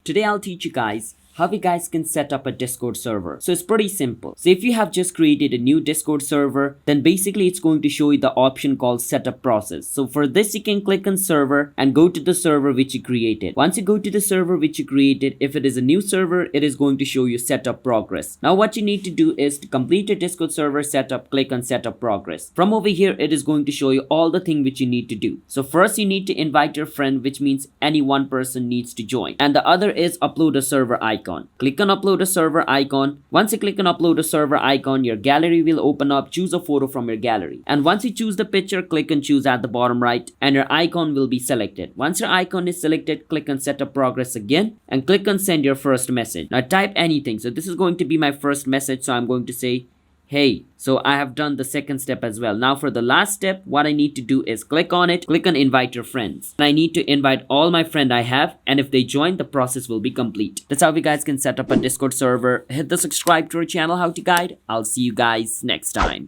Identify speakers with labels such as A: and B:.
A: Today I'll teach you guys how you guys can set up a Discord server. So it's pretty simple. So if you have just created a new Discord server, then basically it's going to show you the option called setup process. So for this, you can click on server and go to the server which you created. Once you go to the server which you created, if it is a new server, it is going to show you setup progress. Now what you need to do is to complete your Discord server setup, click on setup progress. From over here, it is going to show you all the things which you need to do. So first you need to invite your friend, which means any one person needs to join. And the other is upload a server icon. Click on upload a server icon. Once you click on upload a server icon, your gallery will open up. Choose a photo from your gallery. And once you choose the picture, click on choose at the bottom right and your icon will be selected. Once your icon is selected, click on setup progress again and click on send your first message. Now type anything. So this is going to be my first message. So I'm going to say, hey. So I have done the second step as well. Now for the last step, what I need to do is click on it, click on invite your friends. And I need to invite all my friends I have, and if they join, the process will be complete. That's how you guys can set up a Discord server. Hit the subscribe to our channel, How to Guide. I'll see you guys next time.